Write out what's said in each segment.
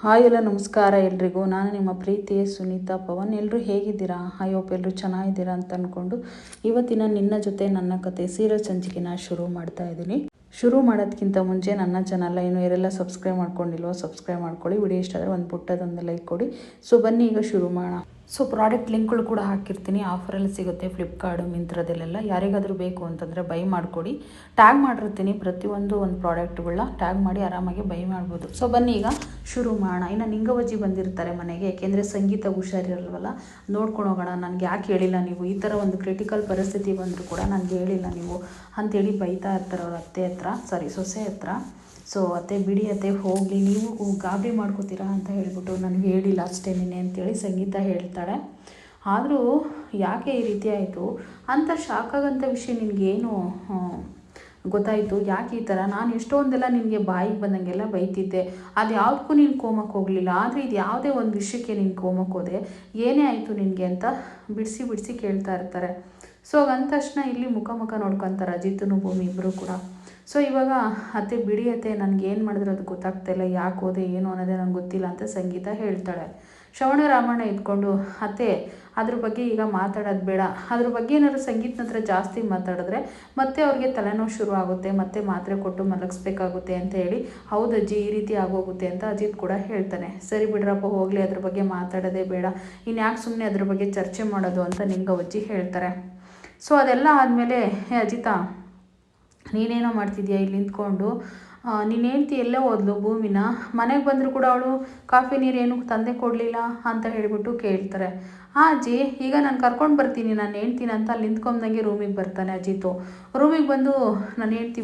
Hi ಎಲ್ಲ ನಮಸ್ಕಾರ ಎಲ್ರಿಗೂ. ನಾನು ನಿಮ್ಮ ಪ್ರೀತಿಯ ಸುನೀತಾ ಪವನ್. ಎಲ್ಲರೂ ಹೇಗಿದ್ದೀರಾ? ಐ ಹೋಪ್ ಎಲ್ಲರೂ ಚೆನ್ನಾಗಿದ್ದೀರಾ ಅಂತ ಅಂದ್ಕೊಂಡು ಇವತ್ತಿನ ನಿನ್ನ ಜೊತೆ ನನ್ನ ಕತೆ ಸೀರಿಯಲ್ ಸಂಚಿಕೆನ ಶುರು ಮಾಡ್ತಾ ಇದ್ದೀನಿ. ಶುರು ಮಾಡೋದಕ್ಕಿಂತ ಮುಂಚೆ ನನ್ನ ಚಾನಲ್ನ ಇನ್ನೂ ಯಾರೆಲ್ಲ ಸಬ್ಸ್ಕ್ರೈಬ್ ಮಾಡ್ಕೊಂಡಿಲ್ವೋ ಸಬ್ಸ್ಕ್ರೈಬ್ ಮಾಡ್ಕೊಳ್ಳಿ. ವಿಡಿಯೋ ಇಷ್ಟ ಆದರೆ ಒಂದು ಪುಟ್ಟದೊಂದು ಲೈಕ್ ಕೊಡಿ. ಸೊ ಬನ್ನಿ ಈಗ ಶುರು ಮಾಡೋಣ. ಸೊ ಪ್ರಾಡಕ್ಟ್ ಲಿಂಕ್ಗಳು ಕೂಡ ಹಾಕಿರ್ತೀನಿ. ಆಫರಲ್ಲಿ ಸಿಗುತ್ತೆ ಫ್ಲಿಪ್ಕಾರ್ಟು ಮಿಂತ್ರದಲ್ಲೆಲ್ಲ. ಯಾರಿಗಾದರೂ ಬೇಕು ಅಂತಂದರೆ ಬೈ ಮಾಡಿಕೊಡಿ. ಟ್ಯಾಗ್ ಮಾಡಿರ್ತೀನಿ ಪ್ರತಿಯೊಂದು ಒಂದು ಪ್ರಾಡಕ್ಟ್ಗಳನ್ನ ಟ್ಯಾಗ್ ಮಾಡಿ ಆರಾಮಾಗಿ ಬೈ ಮಾಡ್ಬೋದು. ಸೊ ಬನ್ನಿ ಈಗ ಶುರು ಮಾಡೋಣ. ಇನ್ನು ನಿಂಗವಜ್ಜಿ ಬಂದಿರ್ತಾರೆ ಮನೆಗೆ, ಯಾಕೆಂದರೆ ಸಂಗೀತ ಹುಷಾರಿರಲ್ವಲ್ಲ, ನೋಡ್ಕೊಂಡು ಹೋಗೋಣ. ನನಗೆ ಯಾಕೆ ಹೇಳಿಲ್ಲ ನೀವು, ಈ ಥರ ಒಂದು ಕ್ರಿಟಿಕಲ್ ಪರಿಸ್ಥಿತಿ ಬಂದರೂ ಕೂಡ ನನಗೆ ಹೇಳಿಲ್ಲ ನೀವು ಅಂಥೇಳಿ ಬೈತಾ ಇರ್ತಾರೆ ಅವ್ರ ಅತ್ತೆ ಹತ್ರ, ಸೊಸೆ ಹತ್ರ. ಸೊ ಅತ್ತೆ ಬಿಡಿ ಅತ್ತೆ ಹೋಗಲಿ, ನೀವು ಗಾಬರಿ ಮಾಡ್ಕೋತೀರಾ ಅಂತ ಹೇಳ್ಬಿಟ್ಟು ನನಗೆ ಹೇಳಿಲ್ಲ ಅಷ್ಟೇ ನಿನ್ನೆ ಅಂತೇಳಿ ಸಂಗೀತ ಹೇಳ್ತಾಳೆ. ಆದರೂ ಯಾಕೆ ಈ ರೀತಿ ಆಯಿತು ಅಂತ ಶಾಕ್ ಆಗೋಂಥ ವಿಷಯ ನಿನಗೇನು ಗೊತ್ತಾಯಿತು? ಯಾಕೆ ಈ ಥರ? ನಾನು ಎಷ್ಟೊಂದೆಲ್ಲ ನಿನಗೆ ಬಾಯಿಗೆ ಬಂದಂಗೆಲ್ಲ ಬೈತಿದ್ದೆ, ಅದು ಯಾವುದಕ್ಕೂ ನೀನು ಕೋಮಕ್ಕೆ ಹೋಗಲಿಲ್ಲ. ಆದರೆ ಇದು ಯಾವುದೇ ಒಂದು ವಿಷಯಕ್ಕೆ ನೀನು ಕೋಮಕ್ಕೆ ಹೋದೆ, ಏನೇ ಆಯಿತು ನಿನಗೆ ಅಂತ ಬಿಡಿಸಿ ಕೇಳ್ತಾ ಇರ್ತಾರೆ. ಸೊ ಅಂದ ತಕ್ಷಣ ಇಲ್ಲಿ ಮುಖ ನೋಡ್ಕೊತಾರೆ ಅಜಿತ್ನು ಭೂಮಿ ಇಬ್ಬರು ಕೂಡ. ಸೊ ಇವಾಗ ಅತ್ತೆ ಬಿಡಿ ಅತ್ತೆ, ನನಗೇನು ಮಾಡಿದ್ರು ಅದು ಗೊತ್ತಾಗ್ತಾಯಿಲ್ಲ, ಯಾಕೆ ಹೋದೆ ಏನು ಅನ್ನೋದೇ ನಂಗೆ ಗೊತ್ತಿಲ್ಲ ಅಂತ ಸಂಗೀತ ಹೇಳ್ತಾಳೆ. ಶ್ರವಣ ರಾಮಣ್ಣ ಇದ್ಕೊಂಡು ಅತ್ತೆ ಅದ್ರ ಬಗ್ಗೆ ಈಗ ಮಾತಾಡೋದು ಬೇಡ, ಅದ್ರ ಬಗ್ಗೆ ಏನಾದ್ರು ಸಂಗೀತನ ಹತ್ರ ಜಾಸ್ತಿ ಮಾತಾಡಿದ್ರೆ ಮತ್ತೆ ಅವ್ರಿಗೆ ತಲೆನೋವು ಶುರು ಆಗುತ್ತೆ, ಮತ್ತೆ ಮಾತ್ರೆ ಕೊಟ್ಟು ಮಲಗಿಸ್ಬೇಕಾಗುತ್ತೆ ಅಂತ ಹೇಳಿ, ಹೌದಜ್ಜಿ ಈ ರೀತಿ ಆಗೋಗುತ್ತೆ ಅಂತ ಅಜಿತ್ ಕೂಡ ಹೇಳ್ತಾನೆ. ಸರಿ ಬಿಡ್ರಪ್ಪ ಹೋಗಲಿ, ಅದ್ರ ಬಗ್ಗೆ ಮಾತಾಡೋದೇ ಬೇಡ, ಇನ್ನು ಯಾಕೆ ಸುಮ್ಮನೆ ಅದ್ರ ಬಗ್ಗೆ ಚರ್ಚೆ ಮಾಡೋದು ಅಂತ ನಿಂಗವಜ್ಜಿ ಹೇಳ್ತಾರೆ. ಸೊ ಅದೆಲ್ಲ ಆದಮೇಲೆ ಅಜಿತಾ ನೀನೇನೋ ಮಾಡ್ತಿದ್ಯಾ ಇಲ್ಲಿ ನಿಂತ್ಕೊಂಡು, ನೀನು ಹೇಳ್ತಿ ಎಲ್ಲೇ ಹೋದ್ಲು ಭೂಮಿನ, ಮನೆಗೆ ಬಂದರೂ ಕೂಡ ಅವಳು ಕಾಫಿ ನೀರೇನು ತಂದೆ ಕೊಡಲಿಲ್ಲ ಅಂತ ಹೇಳಿಬಿಟ್ಟು ಕೇಳ್ತಾರೆ. ಅಜ್ಜಿ ಈಗ ನಾನು ಕರ್ಕೊಂಡು ಬರ್ತೀನಿ, ನಾನು ಹೇಳ್ತೀನಿ ಅಂತ ಅಲ್ಲಿ ನಿಂತ್ಕೊಂಡಂಗೆ ರೂಮಿಗೆ ಬರ್ತಾನೆ ಅಜಿತು. ರೂಮಿಗೆ ಬಂದು ನಾನು ಹೇಳ್ತಿ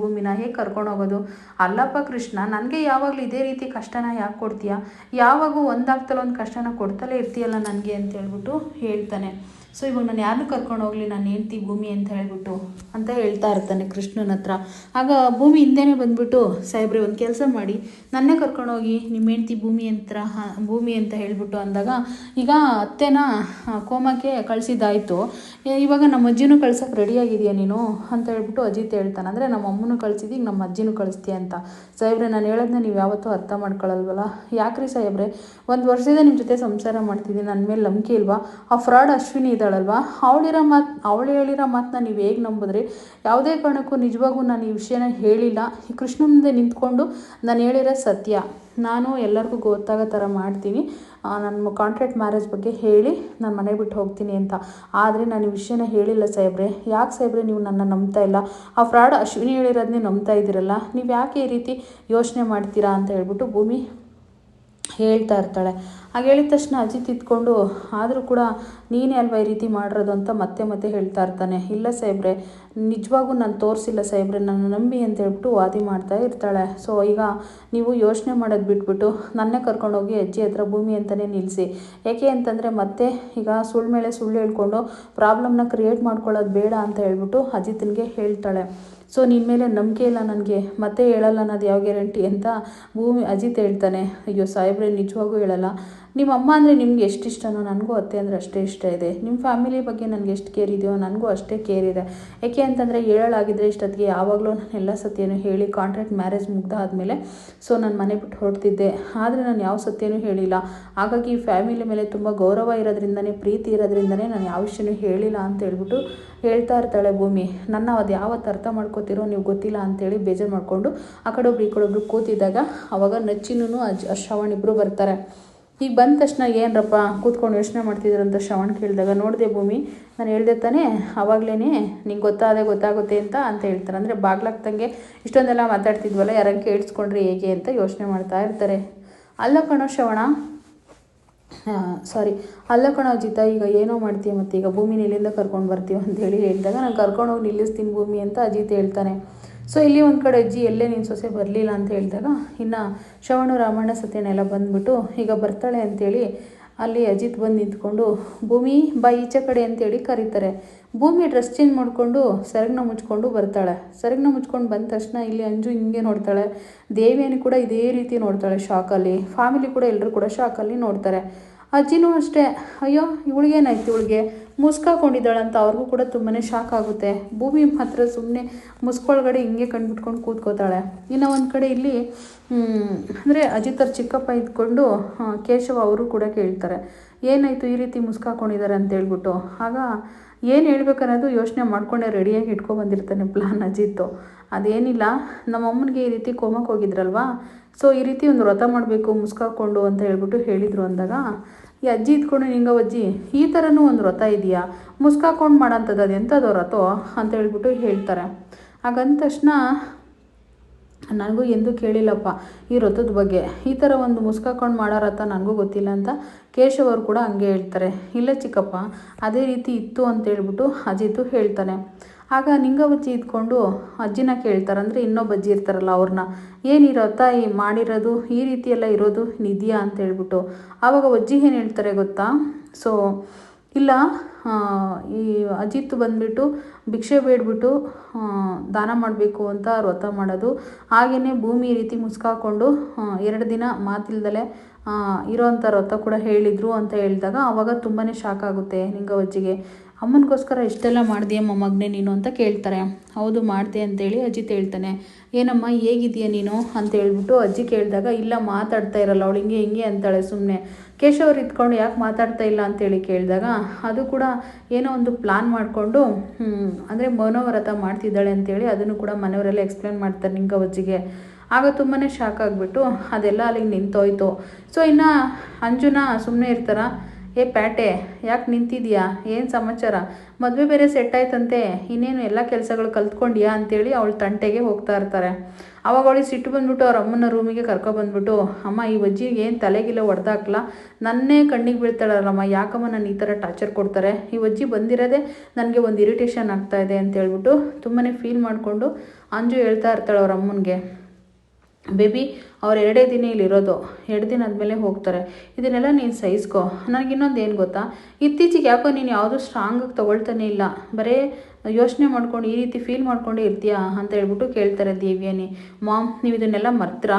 ಭೂಮಿನ ಹೇಗೆ ಕರ್ಕೊಂಡು ಹೋಗೋದು? ಅಲ್ಲಪ್ಪ ಕೃಷ್ಣ, ನನಗೆ ಯಾವಾಗಲೂ ಇದೇ ರೀತಿ ಕಷ್ಟನ ಯಾಕೆ ಕೊಡ್ತೀಯಾ? ಯಾವಾಗೂ ಒಂದಾಗ್ತಲ್ಲ ಒಂದು ಕಷ್ಟನ ಕೊಡ್ತಲೇ ಇರ್ತೀಯಲ್ಲ ನನಗೆ ಅಂತ ಹೇಳ್ಬಿಟ್ಟು ಹೇಳ್ತಾನೆ. ಸೊ ಇವಾಗ ನಾನು ಯಾರನ್ನೂ ಕರ್ಕೊಂಡು ಹೋಗಲಿ, ನಾನು ಹೇಳ್ತಿ ಭೂಮಿ ಅಂತ ಹೇಳ್ಬಿಟ್ಟು ಅಂತ ಹೇಳ್ತಾ ಇರ್ತಾನೆ ಕೃಷ್ಣನ ಹತ್ರ. ಆಗ ಭೂಮಿ ಹಿಂದೆನೇ ಬಂದ್ಬಿಟ್ಟು, ಸಾಹೇಬ್ರೆ ಒಂದು ಕೆಲಸ ಮಾಡಿ ನನ್ನೇ ಕರ್ಕೊಂಡೋಗಿ ನಿಮ್ಮ ಹೆಂಡ್ತಿ ಭೂಮಿ ಅಂತ ಹೇಳ್ಬಿಟ್ಟು ಅಂದಾಗ, ಈಗ ಅತ್ತೆನ ಕೋಮಕ್ಕೆ ಕಳಿಸಿದ್ದಾಯಿತು, ಇವಾಗ ನಮ್ಮ ಅಜ್ಜಿನೂ ಕಳ್ಸೋಕ್ಕೆ ರೆಡಿಯಾಗಿದೆಯಾ ನೀನು ಅಂತ ಹೇಳ್ಬಿಟ್ಟು ಅಜಿತ್ ಹೇಳ್ತಾನೆ. ಅಂದರೆ ನಮ್ಮ ಅಮ್ಮನೂ ಕಳಿಸಿದ್ದು ಈಗ ನಮ್ಮ ಅಜ್ಜಿನೂ ಕಳಿಸ್ತೀಯ ಅಂತ. ಸಾಹೇಬ್ರೆ ನಾನು ಹೇಳೋದನ್ನ ನೀವು ಯಾವತ್ತೂ ಅರ್ಥ ಮಾಡ್ಕೊಳ್ಳಲ್ವಲ್ಲ? ಯಾಕ್ರಿ ಸಾಹೇಬ್ರೆ, ಒಂದು ವರ್ಷದಿಂದ ನಿಮ್ಮ ಜೊತೆ ಸಂಸಾರ ಮಾಡ್ತಿದ್ದೀನಿ, ನನ್ನ ಮೇಲೆ ನಂಬಿಕೆ ಇಲ್ವಾ? ಆ ಫ್ರಾಡ್ ಅಶ್ವಿನಿ ಇದ್ದಾಳಲ್ವಾ, ಅವಳು ಹೇಳಿರೋ ಮಾತನ್ನ ನೀವು ಹೇಗೆ ನಂಬಿದ್ರಿ? ಯಾವುದೇ ಕಾರಣಕ್ಕೂ ನಿಜವಾಗೂ ನಾನು ಈ ವಿಷಯನ ಹೇಳಿಲ್ಲ, ಈ ಕೃಷ್ಣ ಮುಂದೆ ನಿಂತ್ಕೊಂಡು ನಾನು ಹೇಳಿರೋ ಸತ್ಯ, ನಾನು ಎಲ್ಲರಿಗೂ ಗೊತ್ತಾಗೋ ಥರ ಮಾಡ್ತೀನಿ, ನನ್ನ ಕಾಂಟ್ರಾಕ್ಟ್ ಮ್ಯಾರೇಜ್ ಬಗ್ಗೆ ಹೇಳಿ ನಾನು ಮನೆ ಬಿಟ್ಟು ಹೋಗ್ತೀನಿ ಅಂತ. ಆದರೆ ನಾನು ಈ ವಿಷಯನ ಹೇಳಿಲ್ಲ ಸಾಹೇಬ್ರೆ. ಯಾಕೆ ಸಾಹೇಬ್ರೆ ನೀವು ನನ್ನ ನಂಬ್ತಾ ಇಲ್ಲ? ಆ ಫ್ರಾಡ್ ಅಶ್ವಿನಿ ಹೇಳಿರೋದನ್ನೇ ನಂಬ್ತಾ ಇದ್ದೀರಲ್ಲ, ನೀವು ಯಾಕೆ ಈ ರೀತಿ ಯೋಚನೆ ಮಾಡ್ತೀರಾ ಅಂತ ಹೇಳ್ಬಿಟ್ಟು ಭೂಮಿ ಹೇಳ್ತಾ ಇರ್ತಾಳೆ. ಹಾಗೆ ಹೇಳಿದ ತಕ್ಷಣ ಅಜಿತ್ ಇದ್ಕೊಂಡು, ಆದರೂ ಕೂಡ ನೀನೇ ಅಲ್ವಾ ಈ ರೀತಿ ಮಾಡಿರೋದು ಅಂತ ಮತ್ತೆ ಹೇಳ್ತಾ ಇರ್ತಾನೆ. ಇಲ್ಲ ಸಾಹೇಬ್ರೆ, ನಿಜವಾಗೂ ನಾನು ತೋರಿಸಿಲ್ಲ ಸಾಹೇಬ್ರೆ, ನನ್ನ ನಂಬಿ ಅಂತ ಹೇಳ್ಬಿಟ್ಟು ವಾದಿ ಮಾಡ್ತಾ ಇರ್ತಾಳೆ. ಸೊ ಈಗ ನೀವು ಯೋಚನೆ ಮಾಡೋದು ಬಿಟ್ಬಿಟ್ಟು ನನ್ನೇ ಕರ್ಕೊಂಡೋಗಿ ಅಜ್ಜಿ ಹತ್ರ ಭೂಮಿ ಅಂತಲೇ ನಿಲ್ಲಿಸಿ. ಯಾಕೆ ಅಂತಂದರೆ ಮತ್ತೆ ಈಗ ಸುಳ್ಳು ಮೇಲೆ ಸುಳ್ಳು ಹೇಳ್ಕೊಂಡು ಪ್ರಾಬ್ಲಮ್ನ ಕ್ರಿಯೇಟ್ ಮಾಡ್ಕೊಳ್ಳೋದು ಬೇಡ ಅಂತ ಹೇಳ್ಬಿಟ್ಟು ಅಜಿತ್ನಿಗೆ ಹೇಳ್ತಾಳೆ. ಸೊ ನಿನ್ನ ಮೇಲೆ ನಂಬಿಕೆ ಇಲ್ಲ ನನಗೆ, ಮತ್ತೆ ಹೇಳಲ್ಲ ಅನ್ನೋದು ಯಾವ ಗ್ಯಾರಂಟಿ ಅಂತ ಅಜಿತ್ ಹೇಳ್ತಾನೆ. ಅಯ್ಯೋ ಸಾಹೇಬ್ರೆ ನಿಜವಾಗೂ ಹೇಳಲ್ಲ, ನಿಮ್ಮ ಅಮ್ಮ ಅಂದರೆ ನಿಮ್ಗೆ ಎಷ್ಟು ಇಷ್ಟನೋ ನನಗೂ ಅತ್ತೆ ಅಂದರೆ ಅಷ್ಟೇ ಇಷ್ಟ ಇದೆ, ನಿಮ್ಮ ಫ್ಯಾಮಿಲಿ ಬಗ್ಗೆ ನನಗೆ ಎಷ್ಟು ಕೇರ್ ಇದೆಯೋ ನನಗೂ ಅಷ್ಟೇ ಕೇರ್ ಇದೆ. ಯಾಕೆ ಅಂತಂದರೆ ಹೇಳಲಾಗಿದ್ದರೆ ಇಷ್ಟೊತ್ತಿಗೆ ಯಾವಾಗಲೂ ನಾನು ಎಲ್ಲ ಸತ್ಯನೂ ಹೇಳಿ ಕಾಂಟ್ರಾಕ್ಟ್ ಮ್ಯಾರೇಜ್ ಮುಗ್ದಾದ್ಮೇಲೆ ಸೊ ನಾನು ಮನೆ ಬಿಟ್ಟು ಹೊರಡ್ತಿದ್ದೆ. ಆದರೆ ನಾನು ಯಾವ ಸತ್ಯನೂ ಹೇಳಿಲ್ಲ, ಹಾಗಾಗಿ ಈ ಫ್ಯಾಮಿಲಿ ಮೇಲೆ ತುಂಬ ಗೌರವ ಇರೋದ್ರಿಂದನೇ, ಪ್ರೀತಿ ಇರೋದ್ರಿಂದನೇ ನಾನು ಯಾವ ವಿಷಯನೂ ಹೇಳಿಲ್ಲ ಅಂತ ಹೇಳ್ಬಿಟ್ಟು ಹೇಳ್ತಾ ಇರ್ತಾಳೆ ಭೂಮಿ. ನನ್ನ ಅದು ಯಾವತ್ತು ಅರ್ಥ ಮಾಡ್ಕೋತಿರೋ ನೀವು ಗೊತ್ತಿಲ್ಲ ಅಂತೇಳಿ ಬೇಜಾರು ಮಾಡಿಕೊಂಡು ಆ ಕಡೆ ಈ ಕಡೆ ಕೂತಿದ್ದಾಗ ಅವಾಗ ನಚ್ಚಿನೂ ಶ್ರವಣ್ ಇಬ್ಬರು ಬರ್ತಾರೆ. ಈಗ ಬಂದ ತಕ್ಷಣ ಏನರಪ್ಪ ಕೂತ್ಕೊಂಡು ಯೋಚನೆ ಮಾಡ್ತಿದ್ರು ಅಂತ ಶ್ರವಣ್ ಕೇಳಿದಾಗ, ನೋಡಿದೆ ಭೂಮಿ ನಾನು ಹೇಳ್ದೆ ತಾನೇ ಆವಾಗಲೇ ನಿಂಗೆ ಗೊತ್ತಾಗುತ್ತೆ ಅಂತ ಹೇಳ್ತಾರೆ. ಅಂದರೆ ಬಾಗ್ಲಾಗ್ತಂಗೆ ಇಷ್ಟೊಂದೆಲ್ಲ ಮಾತಾಡ್ತಿದ್ವಲ್ಲ, ಯಾರಂಗೆ ಕೇಳಿಸ್ಕೊಂಡ್ರೆ ಹೇಗೆ ಅಂತ ಯೋಚನೆ ಮಾಡ್ತಾ ಇರ್ತಾರೆ. ಅಲ್ಲ ಕಣೋ ಶ್ರವಣ, ಅಲ್ಲ ಕಣೋ ಅಜಿತ, ಈಗ ಏನೋ ಮಾಡ್ತೀಯ ಮತ್ತು ಈಗ ಭೂಮಿನ ಇಲ್ಲಿಂದ ಕರ್ಕೊಂಡು ಬರ್ತೀವಿ ಅಂತೇಳಿ ಹೇಳಿದಾಗ, ನಾನು ಕರ್ಕೊಂಡೋಗಿ ನಿಲ್ಲಿಸ್ತೀನಿ ಭೂಮಿ ಅಂತ ಅಜಿತ್ ಹೇಳ್ತಾನೆ. ಸೊ ಇಲ್ಲಿ ಒಂದು ಕಡೆ ಅಜ್ಜಿ ಎಲ್ಲೇ ನಿನ್ನ ಸೊಸೆ ಬರಲಿಲ್ಲ ಅಂತ ಹೇಳಿದಾಗ, ಇನ್ನು ಶ್ರವಣ ರಾಮಣ್ಣ ಸತ್ಯನೆಲ್ಲ ಬಂದುಬಿಟ್ಟು ಈಗ ಬರ್ತಾಳೆ ಅಂಥೇಳಿ ಅಲ್ಲಿ ಅಜಿತ್ ಬಂದು ನಿಂತ್ಕೊಂಡು, ಭೂಮಿ ಬಾ ಈಚೆ ಕಡೆ ಅಂತೇಳಿ ಕರೀತಾರೆ. ಭೂಮಿ ಡ್ರೆಸ್ ಚೇಂಜ್ ಮಾಡಿಕೊಂಡು ಸೆರಗನ್ನ ಮುಚ್ಕೊಂಡು ಬರ್ತಾಳೆ. ಸೆರಗನ್ನ ಮುಚ್ಕೊಂಡು ಬಂದ ತಕ್ಷಣ ಇಲ್ಲಿ ಅಂಜು ಹಿಂಗೆ ನೋಡ್ತಾಳೆ. ದೇವಿಯನ್ನು ಕೂಡ ಇದೇ ರೀತಿ ನೋಡ್ತಾಳೆ ಶಾಕಲ್ಲಿ. ಫ್ಯಾಮಿಲಿ ಕೂಡ ಎಲ್ಲರೂ ಕೂಡ ಶಾಕಲ್ಲಿ ನೋಡ್ತಾರೆ. ಅಜ್ಜಿನೂ ಅಷ್ಟೇ, ಅಯ್ಯೋ ಇವಳಿಗೇನಾಯ್ತು, ಇವಳಿಗೆ ಮುಸ್ಕಾಕೊಂಡಿದ್ದಾಳಂತ ಅವ್ರಿಗೂ ಕೂಡ ತುಂಬಾ ಶಾಕ್ ಆಗುತ್ತೆ. ಭೂಮಿ ಮಾತ್ರ ಸುಮ್ಮನೆ ಮುಸ್ಕೊಳಗಡೆ ಹಿಂಗೆ ಕಣ್ಬಿಟ್ಕೊಂಡು ಕೂತ್ಕೋತಾಳೆ. ಇನ್ನು ಒಂದು ಕಡೆ ಇಲ್ಲಿ ಅಂದರೆ ಅಜಿತ್ ಅವ್ರ ಚಿಕ್ಕಪ್ಪ ಇದ್ಕೊಂಡು ಕೇಶವ ಅವರು ಕೂಡ ಕೇಳ್ತಾರೆ, ಏನಾಯಿತು ಈ ರೀತಿ ಮುಸ್ಕಾಕೊಂಡಿದ್ದಾರೆ ಅಂತ ಹೇಳ್ಬಿಟ್ಟು. ಆಗ ಏನು ಹೇಳ್ಬೇಕನ್ನೋದು ಯೋಚನೆ ಮಾಡ್ಕೊಂಡೆ ರೆಡಿಯಾಗಿ ಇಟ್ಕೊಬಂದಿರ್ತಾನೆ ಪ್ಲಾನ್ ಅಜಿತ್ತು. ಅದೇನಿಲ್ಲ, ನಮ್ಮಮ್ಮನಿಗೆ ಈ ರೀತಿ ಕೋಮಕ್ಕೆ ಹೋಗಿದ್ರಲ್ವಾ, ಸೊ ಈ ರೀತಿ ಒಂದು ವ್ರತ ಮಾಡಬೇಕು ಮುಸ್ಕಾಕೊಂಡು ಅಂತ ಹೇಳ್ಬಿಟ್ಟು ಹೇಳಿದರು ಅಂದಾಗ ಈ ಅಜ್ಜಿ ಇದ್ಕೊಂಡು, ನಿಂಗವಜ್ಜಿ ಈ ಥರನೂ ಒಂದು ವ್ರತ ಇದೆಯಾ, ಮುಸ್ಕಾಕೊಂಡು ಮಾಡೋಂಥದ್ದು ಅದು ಎಂಥದ್ದು ವ್ರತೋ ಅಂತ ಹೇಳ್ಬಿಟ್ಟು ಹೇಳ್ತಾರೆ. ಹಾಗಂದ ತಕ್ಷಣ ನನಗೂ ಎಂದೂ ಕೇಳಿಲ್ಲಪ್ಪ ಈ ವ್ರತದ ಬಗ್ಗೆ, ಈ ಥರ ಒಂದು ಮುಸ್ಕಾಕೊಂಡು ಮಾಡೋ ವ್ರತ ನನಗೂ ಗೊತ್ತಿಲ್ಲ ಅಂತ ಕೇಶವ್ ಅವರು ಕೂಡ ಹಂಗೆ ಹೇಳ್ತಾರೆ. ಇಲ್ಲ ಚಿಕ್ಕಪ್ಪ ಅದೇ ರೀತಿ ಇತ್ತು ಅಂತ ಹೇಳ್ಬಿಟ್ಟು ಅಜಿತು ಹೇಳ್ತಾನೆ. ಆಗ ನಿಂಗವಜ್ಜಿ ಇದ್ಕೊಂಡು ಅಜ್ಜಿನ ಕೇಳ್ತಾರೆ, ಅಂದರೆ ಇನ್ನೊಬ್ಬ ಅಜ್ಜಿ ಇರ್ತಾರಲ್ಲ ಅವ್ರನ್ನ, ಏನಿರತ್ತಾ ಈ ಮಾಡಿರೋದು ಈ ರೀತಿ ಎಲ್ಲ ಇರೋದು ಇದೆಯಾ ಅಂತ ಹೇಳ್ಬಿಟ್ಟು. ಆವಾಗ ಅಜ್ಜಿ ಏನು ಹೇಳ್ತಾರೆ ಗೊತ್ತಾ, ಸೊ ಇಲ್ಲ ಈ ಅಜಿತ್ ಬಂದುಬಿಟ್ಟು ಭಿಕ್ಷೆ ಬೇಡ್ಬಿಟ್ಟು ದಾನ ಮಾಡಬೇಕು ಅಂತ ವ್ರತ ಮಾಡೋದು, ಹಾಗೆಯೇ ಭೂಮಿ ಈ ರೀತಿ ಮುಸ್ಕಾಕೊಂಡು 2 ದಿನ ಮಾತಿಲ್ದಲೆ ಇರೋವಂಥ ವ್ರತ ಕೂಡ ಹೇಳಿದರು ಅಂತ ಹೇಳಿದಾಗ ಆವಾಗ ತುಂಬಾ ಶಾಕ್ ಆಗುತ್ತೆ ನಿಂಗವಜ್ಜಿಗೆ. ಅಮ್ಮನಿಗೋಸ್ಕರ ಇಷ್ಟೆಲ್ಲ ಮಾಡಿದೆಯಾ ಮೊಮ್ಮಗನೇ ನೀನು ಅಂತ ಕೇಳ್ತಾರೆ. ಹೌದು ಮಾಡಿದೆ ಅಂತೇಳಿ ಅಜಿತ್ ಹೇಳ್ತಾನೆ. ಏನಮ್ಮ ಹೇಗಿದೆಯಾ ನೀನು ಅಂತ ಹೇಳ್ಬಿಟ್ಟು ಅಜ್ಜಿ ಕೇಳಿದಾಗ, ಇಲ್ಲ ಮಾತಾಡ್ತಾ ಇರಲ್ಲ ಅವಳು ಹಿಂಗೆ ಹಿಂಗೆ ಅಂತಾಳೆ ಸುಮ್ಮನೆ. ಕೇಶವ್ರು ಇದ್ಕೊಂಡು ಯಾಕೆ ಮಾತಾಡ್ತಾ ಇಲ್ಲ ಅಂತೇಳಿ ಕೇಳಿದಾಗ ಅದು ಕೂಡ ಏನೋ ಒಂದು ಪ್ಲಾನ್ ಮಾಡಿಕೊಂಡು ಅಂದರೆ ಮೌನವ್ರತ ಮಾಡ್ತಿದ್ದಾಳೆ ಅಂತೇಳಿ ಅದನ್ನು ಕೂಡ ಮನೆಯವರೆಲ್ಲ ಎಕ್ಸ್ಪ್ಲೇನ್ ಮಾಡ್ತಾರೆ ನಿಂಗವಜ್ಜಿಗೆ. ಆಗ ತುಂಬಾ ಶಾಕ್ ಆಗಿಬಿಟ್ಟು ಅದೆಲ್ಲ ಅಲ್ಲಿಗೆ ನಿಂತೋಯ್ತು. ಸೊ ಇನ್ನು ಅಂಜುನ ಸುಮ್ಮನೆ ಇರ್ತಾರ, ಏ ಪ್ಯಾಟೆ ಯಾಕೆ ನಿಂತಿದ್ಯಾ, ಏನು ಸಮಾಚಾರ, ಮದುವೆ ಬೇರೆ ಸೆಟ್ ಆಯ್ತಂತೆ, ಇನ್ನೇನು ಎಲ್ಲ ಕೆಲಸಗಳು ಕಲ್ತ್ಕೊಂಡ್ಯಾ ಅಂತೇಳಿ ಅವಳು ತಂಟೆಗೆ ಹೋಗ್ತಾ ಇರ್ತಾರೆ. ಅವಾಗ ಅವಳಿಗೆ ಸಿಟ್ಟು ಬಂದ್ಬಿಟ್ಟು ಅವ್ರ ಅಮ್ಮನ ರೂಮಿಗೆ ಕರ್ಕೊಬಂದ್ಬಿಟ್ಟು, ಅಮ್ಮ ಈ ಅಜ್ಜಿಗೆ ಏನು ತಲೆಗಿಲ್ಲ ಹೊಡೆದಾಕ್ಲ, ನನ್ನೇ ಕಣ್ಣಿಗೆ ಬೀಳ್ತಾಳಲ್ಲಮ್ಮ, ಯಾಕಮ್ಮ ನಾನು ಈ ಥರ ಟಾರ್ಚರ್ ಕೊಡ್ತಾರೆ, ಈ ಅಜ್ಜಿ ಬಂದಿರೋದೇ ನನಗೆ ಒಂದು ಇರಿಟೇಷನ್ ಆಗ್ತಾಯಿದೆ ಅಂತ ಹೇಳ್ಬಿಟ್ಟು ತುಂಬಾ ಫೀಲ್ ಮಾಡಿಕೊಂಡು ಅಂಜು ಹೇಳ್ತಾ ಇರ್ತಾಳೆ ಅವ್ರ ಅಮ್ಮನಿಗೆ. ಬೇಬಿ ಅವ್ರು 2 ದಿನ ಇಲ್ಲಿರೋದು, 2 ದಿನ ಆದಮೇಲೆ ಹೋಗ್ತಾರೆ, ಇದನ್ನೆಲ್ಲ ನೀನು ಸಹಿಸ್ಕೊ. ನನಗಿನ್ನೊಂದು ಏನು ಗೊತ್ತಾ, ಇತ್ತೀಚೆಗೆ ಯಾಕೋ ನೀನು ಯಾವುದೂ ಸ್ಟ್ರಾಂಗಾಗಿ ತೊಗೊಳ್ತಾನೆ ಇಲ್ಲ, ಬರೀ ಯೋಚನೆ ಮಾಡ್ಕೊಂಡು ಈ ರೀತಿ ಫೀಲ್ ಮಾಡ್ಕೊಂಡೇ ಇರ್ತೀಯಾ ಅಂತ ಹೇಳ್ಬಿಟ್ಟು ಕೇಳ್ತಾರೆ ದೇವಿಯನಿ. ಮಾಮ್ ನೀವು ಇದನ್ನೆಲ್ಲ ಮರ್ತ್ರ,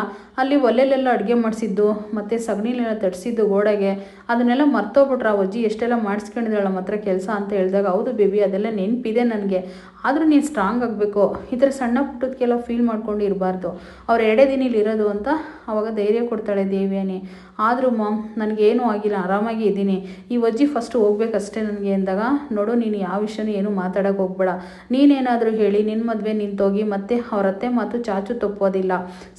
ಅಲ್ಲಿ ಒಲೆಲೆಲ್ಲ ಅಡುಗೆ ಮಾಡಿಸಿದ್ದು ಮತ್ತು ಸಗಣಿಲೆಲ್ಲ ತಡಿಸಿದ್ದು ಗೋಡೆಗೆ, ಅದನ್ನೆಲ್ಲ ಮರ್ತೋಗ್ಬಿಟ್ರೆ ಆ ಅಜ್ಜಿ ಎಷ್ಟೆಲ್ಲ ಮಾಡಿಸ್ಕೊಂಡಿದ್ದಾಳೆ ನಮ್ಮ ಹತ್ರ ಕೆಲಸ ಅಂತ ಹೇಳಿದಾಗ, ಹೌದು ಬೇಬಿ ಅದೆಲ್ಲ ನೆನಪಿದೆ ನನಗೆ, ಆದರೂ ನೀನು ಸ್ಟ್ರಾಂಗ್ ಆಗಬೇಕು, ಈ ಥರ ಸಣ್ಣ ಪುಟ್ಟದಕ್ಕೆಲ್ಲ ಫೀಲ್ ಮಾಡ್ಕೊಂಡು ಇರಬಾರ್ದು, ಅವ್ರು 2 ದಿನ ಇಲ್ಲಿರೋದು ಅಂತ ಆವಾಗ ಧೈರ್ಯ ಕೊಡ್ತಾಳೆ ದೇವಿಯನಿ. ಆದರೂ ಮಾಮ್ ನನಗೇನೂ ಆಗಿಲ್ಲ, ಆರಾಮಾಗಿ ಇದ್ದೀನಿ, ಈ ಅಜ್ಜಿ ಫಸ್ಟು ಹೋಗ್ಬೇಕಷ್ಟೇ ನನಗೆ ಅಂದಾಗ, ನೋಡು ನೀನು ಯಾವ ವಿಷಯನೂ ಏನೂ ಮಾತಾಡೋಕೆ ಹೋಗ್ಬೇಡ, ನೀನೇನಾದರೂ ಹೇಳಿ ನಿನ್ನ ಮದುವೆ ನಿಂತೋಗಿ ಮತ್ತೆ ಅವ್ರ ಅತ್ತೆ ಮಾತು ಚಾಚು ತಪ್ಪೋದಿಲ್ಲ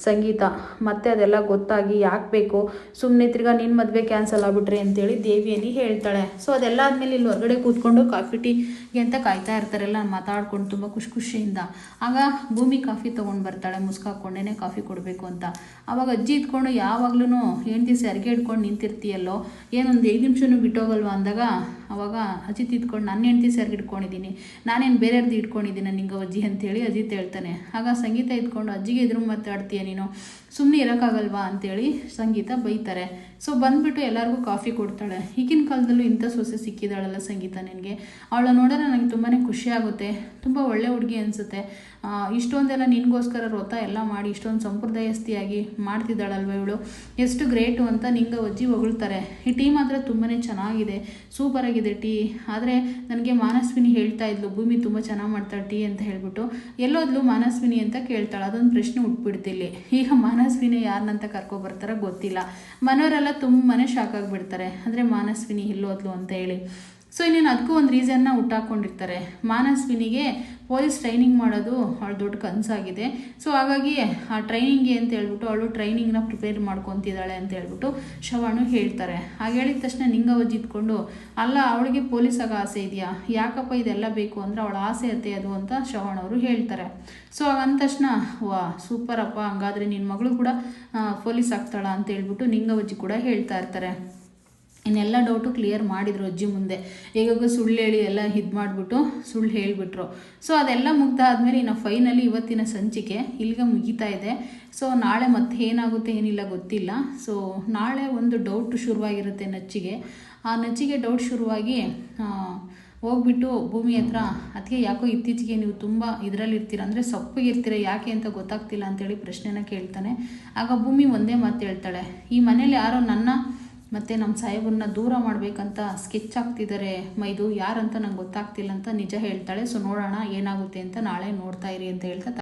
ಸಂಗೀತ, ಮತ್ತೆ ಅದೆಲ್ಲ ಗೊತ್ತಾಗಿ ಯಾಕೆ ಬೇಕು ಸುಮ್ಮನೆ ತಿರ್ಗಾ ನಿನ್ನ ಮದುವೆ ಕ್ಯಾನ್ಸಲ್ ಆಗಿಬಿಟ್ರೆ ಅಂತೇಳಿ ದೇವಿಯನಿ ಹೇಳ್ತಾಳೆ. ಸೊ ಅದೆಲ್ಲ ಆದಮೇಲೆ ಇಲ್ಲಿ ಹೊರಗಡೆ ಕೂತ್ಕೊಂಡು ಕಾಫಿ ಟೀಗೆ ಅಂತ ಕಾಯ್ತಾ ಇರ್ತಾರೆಲ್ಲ ಮಾತಾಡ್ಕೊಂಡು ತುಂಬ ಖುಷಿಯಿಂದ. ಆಗ ಭೂಮಿ ಕಾಫಿ ತೊಗೊಂಡು ಬರ್ತಾಳೆ, ಮುಸ್ಕಾಕೊಂಡೇ ಕಾಫಿ ಕೊಡಬೇಕು ಅಂತ. ಆವಾಗ ಅಜ್ಜಿ ಇದ್ಕೊಂಡು ಯಾವಾಗ್ಲೂ ಹೆಂಡ್ತಿ ಸೆರ್ಗೆ ಹಿಡ್ಕೊಂಡು ನಿಂತಿರ್ತೀಯಲ್ಲೋ, ಏನೊಂದು 5 ನಿಮಿಷನೂ ಬಿಟ್ಟೋಗಲ್ವ ಅಂದಾಗ ಅವಾಗ ಅಜಿತ್ ಇದ್ಕೊಂಡು ನನ್ನ ಹೆಂಡ್ತಿ ಸೆರ್ಗೆ ಇಟ್ಕೊಂಡಿದ್ದೀನಿ, ನಾನೇನು ಬೇರೆಯವ್ರದ್ದು ಇಟ್ಕೊಂಡಿದ್ದೀನಿ ನಿಂಗವಜ್ಜಿ ಅಂತೇಳಿ ಅಜಿತ್ ಹೇಳ್ತಾನೆ. ಆಗ ಸಂಗೀತ ಇದ್ಕೊಂಡು ಅಜ್ಜಿಗೆ ಎದುರು ಮಾತಾಡ್ತೀಯ ನೀನು, ಸುಮ್ಮನೆ ಇರೋಕ್ಕಾಗಲ್ವಾ ಅಂತೇಳಿ ಸಂಗೀತ ಬೈತಾರೆ. ಸೊ ಬಂದುಬಿಟ್ಟು ಎಲ್ಲರಿಗೂ ಕಾಫಿ ಕೊಡ್ತಾಳೆ. ಈಗಿನ ಕಾಲದಲ್ಲೂ ಇಂಥ ಸೊಸೆ ಸಿಕ್ಕಿದ್ದಾಳಲ್ಲ ಸಂಗೀತ ನಿನಗೆ, ಅವಳ ನೋಡಿದ್ರೆ ನನಗೆ ತುಂಬಾ ಖುಷಿ ಆಗುತ್ತೆ, ತುಂಬ ಒಳ್ಳೆ ಹುಡುಗಿ ಅನಿಸುತ್ತೆ. ಇಷ್ಟೊಂದೆಲ್ಲ ನಿನಗೋಸ್ಕರ ವ್ರತ ಎಲ್ಲ ಮಾಡಿ ಇಷ್ಟೊಂದು ಸಂಪ್ರದಾಯಸ್ಥಿಯಾಗಿ ಮಾಡ್ತಿದ್ದಾಳಲ್ವ ಇವಳು, ಎಷ್ಟು ಗ್ರೇಟು ಅಂತ ನಿಂಗವಜ್ಜಿ ಹೊಗಳ್ತಾರೆ. ಈ ಟೀ ಮಾತ್ರ ತುಂಬಾ ಚೆನ್ನಾಗಿದೆ, ಸೂಪರಾಗಿದೆ ಟೀ. ಆದರೆ ನನಗೆ ಮಾನಸ್ವಿನಿ ಹೇಳ್ತಾ ಇದ್ಲು ಭೂಮಿ ತುಂಬ ಚೆನ್ನಾಗಿ ಮಾಡ್ತಾಳೆ ಟೀ ಅಂತ ಹೇಳ್ಬಿಟ್ಟು. ಎಲ್ಲೋದ್ಲು ಮಾನಸ್ವಿನಿ ಅಂತ ಕೇಳ್ತಾಳೆ. ಅದೊಂದು ಪ್ರಶ್ನೆ ಹುಟ್ಬಿಡ್ತಿಲ್ಲಿ. ಈಗ ಮಾನಸ್ವಿನಿ ಯಾರನ್ನಂತ ಕರ್ಕೊಬರ್ತಾರೋ ಗೊತ್ತಿಲ್ಲ, ಮನೆಯವರೆಲ್ಲ ತುಂಬಾ ಶಾಕ್ ಆಗಿಬಿಡ್ತಾರೆ, ಅಂದರೆ ಮಾನಸ್ವಿನಿ ಎಲ್ಲೋದ್ಲು ಅಂತ ಹೇಳಿ. ಸೊ ಇನ್ನೇನು ಅದಕ್ಕೂ ಒಂದು ರೀಸನ್ನ ಹುಟ್ಟಾಕೊಂಡಿರ್ತಾರೆ. ಮಾನಸ್ವಿನಿಗೆ ಪೊಲೀಸ್ ಟ್ರೈನಿಂಗ್ ಮಾಡೋದು ಅವಳು ದೊಡ್ಡ ಕನಸಾಗಿದೆ. ಸೊ ಹಾಗಾಗಿ ಆ ಟ್ರೈನಿಂಗ್ಗೆ ಅಂತ ಹೇಳ್ಬಿಟ್ಟು ಅವಳು ಟ್ರೈನಿಂಗ್ನ ಪ್ರಿಪೇರ್ ಮಾಡ್ಕೊತಿದ್ದಾಳೆ ಅಂತ ಹೇಳ್ಬಿಟ್ಟು ಶ್ರವಣು ಹೇಳ್ತಾರೆ. ಹಾಗೆ ಹೇಳಿದ ತಕ್ಷಣ ನಿಂಗವಜ್ಜಿ ಇದ್ಕೊಂಡು, ಅಲ್ಲ ಅವಳಿಗೆ ಪೊಲೀಸ್ ಆಗೋ ಆಸೆ ಇದೆಯಾ, ಯಾಕಪ್ಪ ಇದೆಲ್ಲ ಬೇಕು ಅಂದರೆ ಅವಳ ಆಸೆ ಅತ್ತೆ ಅದು ಅಂತ ಶ್ರವಣ್ ಅವರು ಹೇಳ್ತಾರೆ. ಸೊ ಅಂದ ತಕ್ಷಣ ವಾ ಸೂಪರಪ್ಪ, ಹಂಗಾದರೆ ನಿನ್ನ ಮಗಳು ಕೂಡ ಪೊಲೀಸ್ ಆಗ್ತಾಳ ಅಂತ ಹೇಳ್ಬಿಟ್ಟು ನಿಂಗವಜ್ಜಿ ಕೂಡ ಹೇಳ್ತಾ ಇರ್ತಾರೆ. ಇನ್ನೆಲ್ಲ ಡೌಟು ಕ್ಲಿಯರ್ ಮಾಡಿದರು ಅಜ್ಜಿ ಮುಂದೆ. ಹೇಗಾಗ ಸುಳ್ಳು ಹೇಳಿ ಎಲ್ಲ ಇದು ಮಾಡಿಬಿಟ್ಟು ಸುಳ್ಳು ಹೇಳಿಬಿಟ್ರು. ಸೊ ಅದೆಲ್ಲ ಮುಗ್ದಾದ್ಮೇಲೆ ಇನ್ನು ಫೈನಲಿ ಇವತ್ತಿನ ಸಂಚಿಕೆ ಇಲ್ಲಿಗೆ ಮುಗೀತಾ ಇದೆ. ಸೊ ನಾಳೆ ಮತ್ತೆ ಏನಾಗುತ್ತೆ ಏನಿಲ್ಲ ಗೊತ್ತಿಲ್ಲ. ಸೊ ನಾಳೆ ಒಂದು ಡೌಟ್ ಶುರುವಾಗಿರುತ್ತೆ ನಚ್ಚಿಗೆ. ಆ ನಚ್ಚಿಗೆ ಡೌಟ್ ಶುರುವಾಗಿ ಹೋಗ್ಬಿಟ್ಟು ಭೂಮಿ ಹತ್ರ, ಅದಕ್ಕೆ ಯಾಕೋ ಇತ್ತೀಚೆಗೆ ನೀವು ತುಂಬ ಇದರಲ್ಲಿರ್ತೀರ, ಅಂದರೆ ಸಪ್ಪಗಿರ್ತೀರ, ಯಾಕೆ ಅಂತ ಗೊತ್ತಾಗ್ತಿಲ್ಲ ಅಂತೇಳಿ ಪ್ರಶ್ನೆನ ಕೇಳ್ತಾನೆ. ಆಗ ಭೂಮಿ ಒಂದೇ ಮಾತು ಹೇಳ್ತಾಳೆ, ಈ ಮನೇಲಿ ಯಾರೋ ನನ್ನ ಮತ್ತು ನಮ್ಮ ಸಾಹೇಬ್ರನ್ನ ದೂರ ಮಾಡಬೇಕಂತ ಸ್ಕೆಚ್ ಆಗ್ತಿದ್ದಾರೆ. ಇದು ಯಾರಂತ ನಂಗೆ ಗೊತ್ತಾಗ್ತಿಲ್ಲ ಅಂತ ನಿಜ ಹೇಳ್ತಾಳೆ. ಸೊ ನೋಡೋಣ ಏನಾಗುತ್ತೆ ಅಂತ, ನಾಳೆ ನೋಡ್ತಾ ಇರಿ ಅಂತ ಹೇಳ್ತಾ